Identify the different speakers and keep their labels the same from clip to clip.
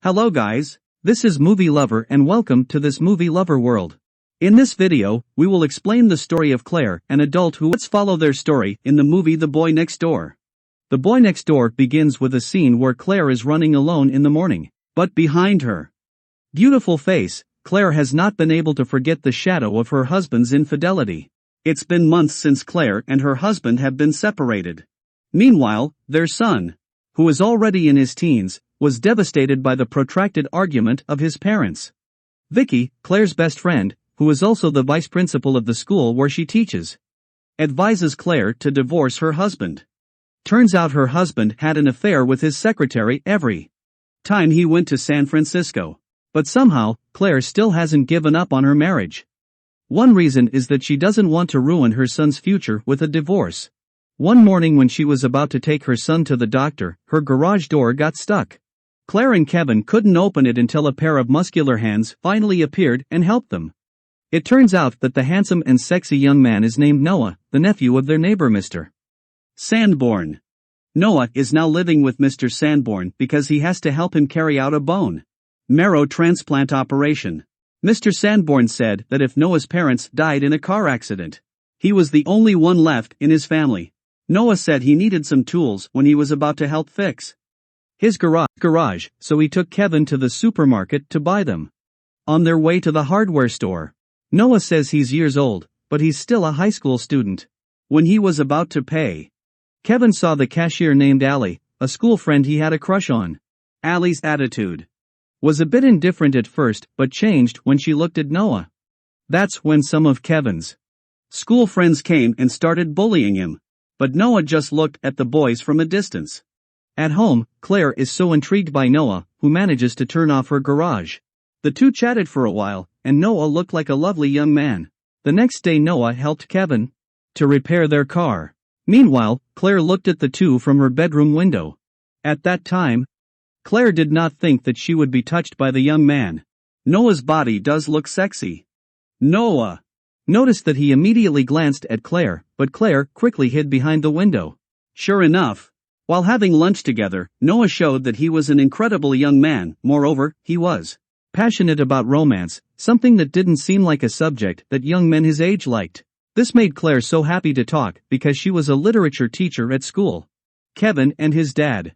Speaker 1: Hello guys, this is Movie Lover and welcome to this Movie Lover world. In this video, we will explain the story of Claire, an adult who let's follow their story in the movie The Boy Next Door. The Boy Next Door begins with a scene where Claire is running alone in the morning, but behind her beautiful face, Claire has not been able to forget the shadow of her husband's infidelity. It's been months since Claire and her husband have been separated. Meanwhile, their son, who is already in his teens, was devastated by the protracted argument of his parents. Vicky, Claire's best friend, who is also the vice principal of the school where she teaches, advises Claire to divorce her husband. Turns out her husband had an affair with his secretary every time he went to San Francisco. But somehow, Claire still hasn't given up on her marriage. One reason is that she doesn't want to ruin her son's future with a divorce. One morning when she was about to take her son to the doctor, her garage door got stuck. Claire and Kevin couldn't open it until a pair of muscular hands finally appeared and helped them. It turns out that the handsome and sexy young man is named Noah, the nephew of their neighbor Mr. Sanborn. Noah is now living with Mr. Sanborn because he has to help him carry out a bone marrow transplant operation. Mr. Sanborn said that if Noah's parents died in a car accident, he was the only one left in his family. Noah said he needed some tools when he was about to help fix his garage, so he took Kevin to the supermarket to buy them. On their way to the hardware store, Noah says he's years old, but he's still a high school student. When he was about to pay, Kevin saw the cashier named Allie, a school friend he had a crush on. Allie's attitude was a bit indifferent at first, but changed when she looked at Noah. That's when some of Kevin's school friends came and started bullying him. But Noah just looked at the boys from a distance. At home, Claire is so intrigued by Noah, who manages to turn off her garage. The two chatted for a while, and Noah looked like a lovely young man. The next day Noah helped Kevin to repair their car. Meanwhile, Claire looked at the two from her bedroom window. At that time, Claire did not think that she would be touched by the young man. Noah's body does look sexy. Noah noticed that he immediately glanced at Claire, but Claire quickly hid behind the window. Sure enough, while having lunch together, Noah showed that he was an incredible young man. Moreover, he was passionate about romance, something that didn't seem like a subject that young men his age liked. This made Claire so happy to talk because she was a literature teacher at school. Kevin and his dad,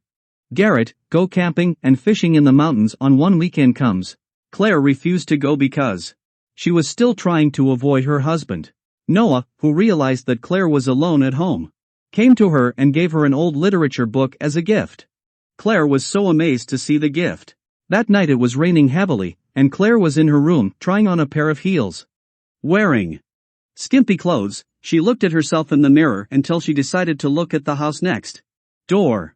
Speaker 1: Garrett, go camping and fishing in the mountains on one weekend comes. Claire refused to go because she was still trying to avoid her husband. Noah, who realized that Claire was alone at home, came to her and gave her an old literature book as a gift. Claire was so amazed to see the gift. That night it was raining heavily, and Claire was in her room trying on a pair of heels. Wearing skimpy clothes, she looked at herself in the mirror until she decided to look at the house next door.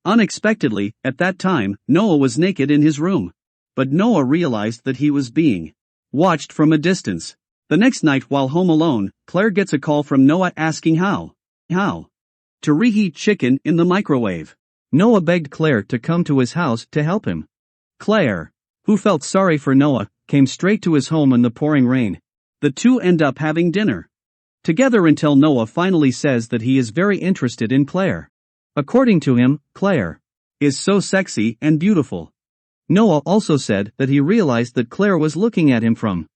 Speaker 1: Unexpectedly, at that time, Noah was naked in his room. But Noah realized that he was being watched from a distance. The next night while home alone, Claire gets a call from Noah asking how to reheat chicken in the microwave. Noah begged Claire to come to his house to help him. Claire, who felt sorry for Noah, came straight to his home in the pouring rain. The two end up having dinner together until Noah finally says that he is very interested in Claire. According to him, Claire is so sexy and beautiful. Noah also said that he realized that Claire was looking at him from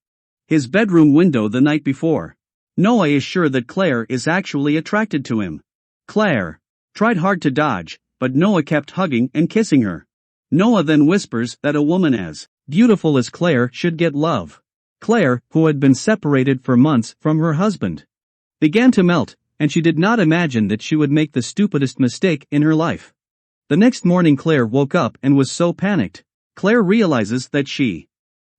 Speaker 1: his bedroom window the night before. Noah is sure that Claire is actually attracted to him. Claire tried hard to dodge, but Noah kept hugging and kissing her. Noah then whispers that a woman as beautiful as Claire should get love. Claire, who had been separated for months from her husband, began to melt, and she did not imagine that she would make the stupidest mistake in her life. The next morning Claire woke up and was so panicked. Claire realizes that she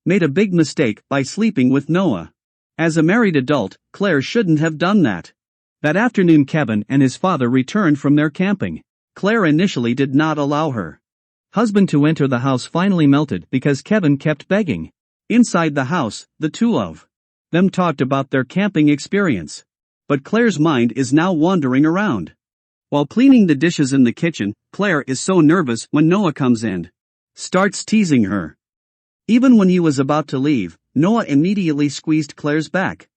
Speaker 1: made a big mistake by sleeping with Noah. As a married adult, Claire shouldn't have done that. That afternoon Kevin and his father returned from their camping. Claire initially did not allow her husband to enter the house finally melted because Kevin kept begging. Inside the house, the two of them talked about their camping experience. But Claire's mind is now wandering around. While cleaning the dishes in the kitchen, Claire is so nervous when Noah comes in, starts teasing her. Even when he was about to leave, Noah immediately squeezed Claire's back.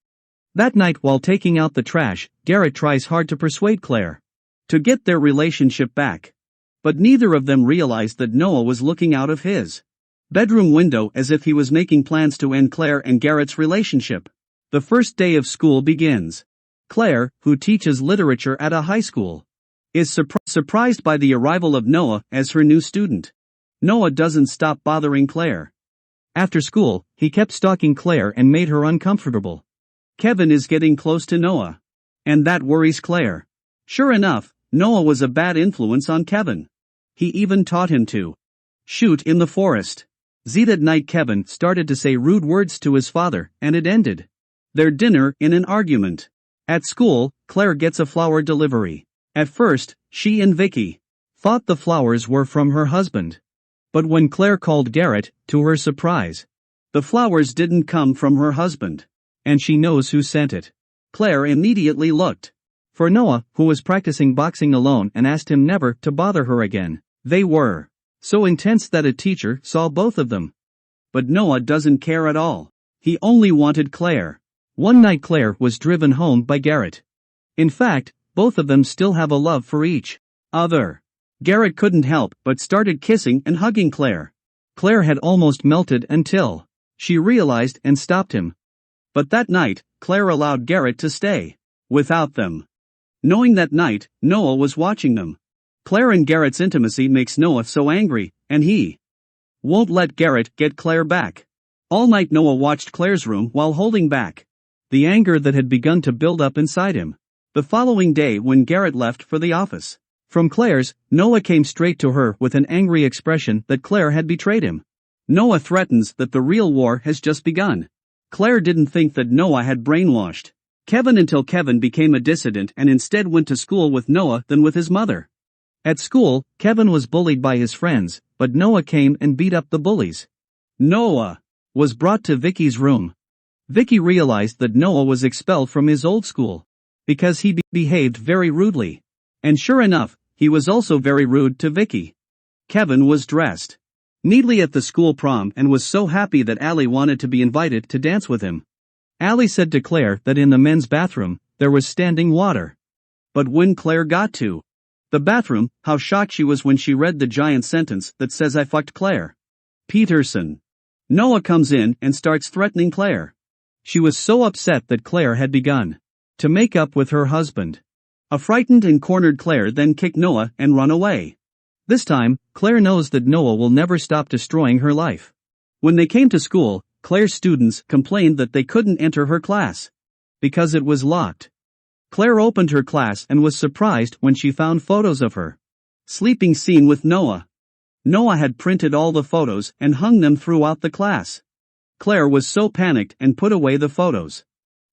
Speaker 1: That night while taking out the trash, Garrett tries hard to persuade Claire to get their relationship back. But neither of them realized that Noah was looking out of his bedroom window as if he was making plans to end Claire and Garrett's relationship. The first day of school begins. Claire, who teaches literature at a high school, is surprised by the arrival of Noah as her new student. Noah doesn't stop bothering Claire. After school, he kept stalking Claire and made her uncomfortable. Kevin is getting close to Noah, and that worries Claire. Sure enough, Noah was a bad influence on Kevin. He even taught him to shoot in the forest. That night Kevin started to say rude words to his father, and it ended their dinner in an argument. At school, Claire gets a flower delivery. At first, she and Vicky thought the flowers were from her husband. But when Claire called Garrett, to her surprise, the flowers didn't come from her husband. And she knows who sent it. Claire immediately looked for Noah, who was practicing boxing alone, and asked him never to bother her again. They were so intense that a teacher saw both of them. But Noah doesn't care at all. He only wanted Claire. One night Claire was driven home by Garrett. In fact, both of them still have a love for each other. Garrett couldn't help but started kissing and hugging Claire. Claire had almost melted until she realized and stopped him. But that night, Claire allowed Garrett to stay without them. Knowing that night, Noah was watching them. Claire and Garrett's intimacy makes Noah so angry, and he won't let Garrett get Claire back. All night Noah watched Claire's room while holding back the anger that had begun to build up inside him. The following day when Garrett left for the office from Claire's, Noah came straight to her with an angry expression that Claire had betrayed him. Noah threatens that the real war has just begun. Claire didn't think that Noah had brainwashed Kevin until Kevin became a dissident and instead went to school with Noah than with his mother. At school, Kevin was bullied by his friends, but Noah came and beat up the bullies. Noah was brought to Vicky's room. Vicky realized that Noah was expelled from his old school because he behaved very rudely. And sure enough, he was also very rude to Vicky. Kevin was dressed neatly at the school prom and was so happy that Allie wanted to be invited to dance with him. Allie said to Claire that in the men's bathroom, there was standing water. But when Claire got to the bathroom, how shocked she was when she read the giant sentence that says "I fucked Claire Peterson." Noah comes in and starts threatening Claire. She was so upset that Claire had begun to make up with her husband. A frightened and cornered Claire then kicked Noah and run away. This time, Claire knows that Noah will never stop destroying her life. When they came to school, Claire's students complained that they couldn't enter her class because it was locked. Claire opened her class and was surprised when she found photos of her sleeping scene with Noah. Noah had printed all the photos and hung them throughout the class. Claire was so panicked and put away the photos.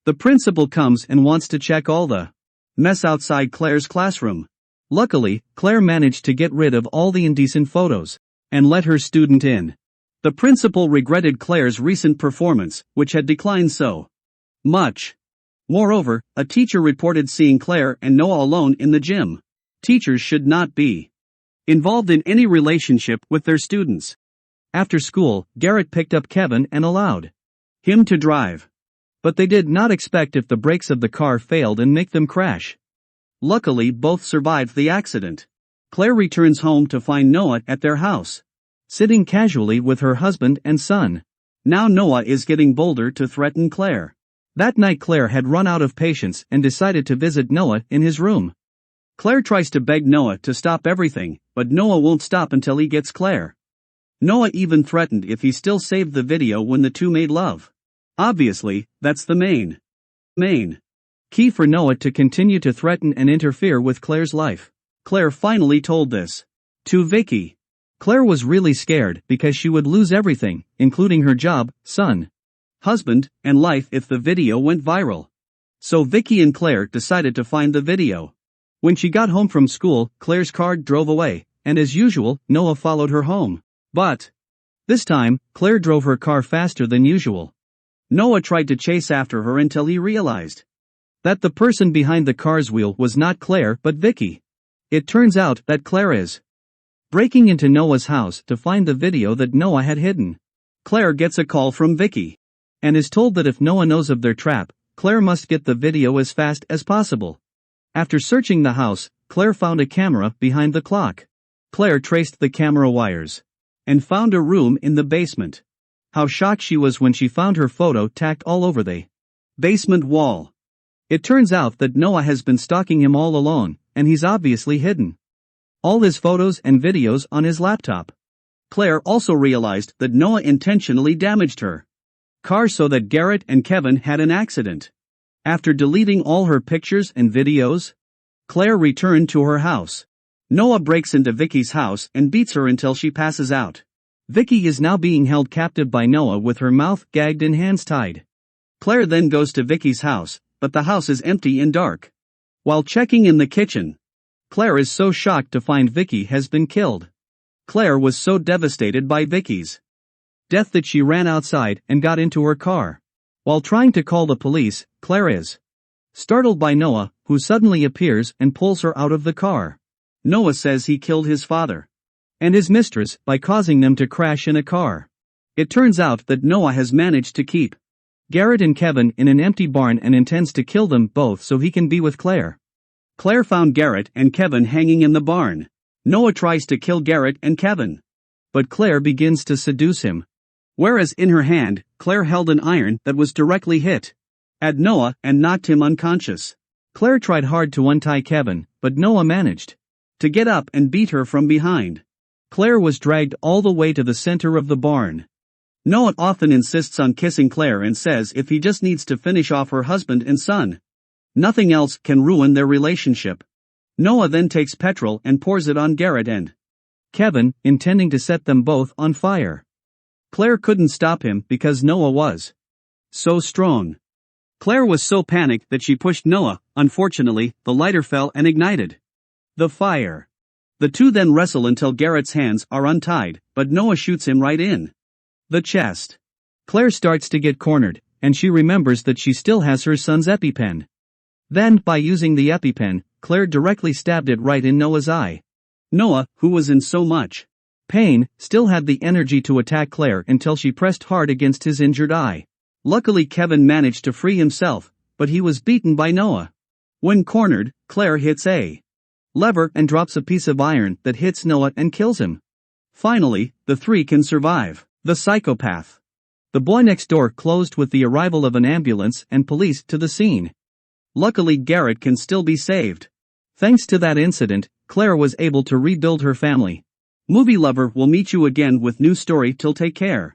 Speaker 1: The principal comes and wants to check all the mess outside Claire's classroom. Luckily, Claire managed to get rid of all the indecent photos and let her student in. The principal regretted Claire's recent performance, which had declined so much. Moreover, a teacher reported seeing Claire and Noah alone in the gym. Teachers should not be involved in any relationship with their students. After school, Garrett picked up Kevin and allowed him to drive. But they did not expect if the brakes of the car failed and make them crash. Luckily, both survived the accident. Claire returns home to find Noah at their house, sitting casually with her husband and son. Now Noah is getting bolder to threaten Claire. That night Claire had run out of patience and decided to visit Noah in his room. Claire tries to beg Noah to stop everything, but Noah won't stop until he gets Claire. Noah even threatened if he still saved the video when the two made love. Obviously, that's the main key for Noah to continue to threaten and interfere with Claire's life. Claire finally told this to Vicky. Claire was really scared because she would lose everything, including her job, son, husband, and life if the video went viral. So Vicky and Claire decided to find the video. When she got home from school, Claire's car drove away, and as usual, Noah followed her home. But this time, Claire drove her car faster than usual. Noah tried to chase after her until he realized that the person behind the car's wheel was not Claire but Vicky. It turns out that Claire is breaking into Noah's house to find the video that Noah had hidden. Claire gets a call from Vicky and is told that if Noah knows of their trap, Claire must get the video as fast as possible. After searching the house, Claire found a camera behind the clock. Claire traced the camera wires and found a room in the basement. How shocked she was when she found her photo tacked all over the basement wall. It turns out that Noah has been stalking him all along, and he's obviously hidden all his photos and videos on his laptop. Claire also realized that Noah intentionally damaged her car so that Garrett and Kevin had an accident. After deleting all her pictures and videos, Claire returned to her house. Noah breaks into Vicky's house and beats her until she passes out. Vicky is now being held captive by Noah with her mouth gagged and hands tied. Claire then goes to Vicky's house, but the house is empty and dark. While checking in the kitchen, Claire is so shocked to find Vicky has been killed. Claire was so devastated by Vicky's death that she ran outside and got into her car. While trying to call the police, Claire is startled by Noah, who suddenly appears and pulls her out of the car. Noah says he killed his father and his mistress by causing them to crash in a car. It turns out that Noah has managed to keep Garrett and Kevin in an empty barn and intends to kill them both so he can be with Claire. Claire found Garrett and Kevin hanging in the barn. Noah tries to kill Garrett and Kevin, but Claire begins to seduce him. Whereas in her hand, Claire held an iron that was directly hit at Noah and knocked him unconscious. Claire tried hard to untie Kevin, but Noah managed to get up and beat her from behind. Claire was dragged all the way to the center of the barn. Noah often insists on kissing Claire and says if he just needs to finish off her husband and son, nothing else can ruin their relationship. Noah then takes petrol and pours it on Garrett and Kevin, intending to set them both on fire. Claire couldn't stop him because Noah was so strong. Claire was so panicked that she pushed Noah. Unfortunately, the lighter fell and ignited the fire. The two then wrestle until Garrett's hands are untied, but Noah shoots him right in the chest. Claire starts to get cornered, and she remembers that she still has her son's EpiPen. Then, by using the EpiPen, Claire directly stabbed it right in Noah's eye. Noah, who was in so much pain, still had the energy to attack Claire until she pressed hard against his injured eye. Luckily Kevin managed to free himself, but he was beaten by Noah. When cornered, Claire hits a lever and drops a piece of iron that hits Noah and kills him. Finally, the three can survive. The psychopath. The boy next door closed with the arrival of an ambulance and police to the scene. Luckily Garrett can still be saved. Thanks to that incident, Claire was able to rebuild her family. Movie Lover will meet you again with new story till take care.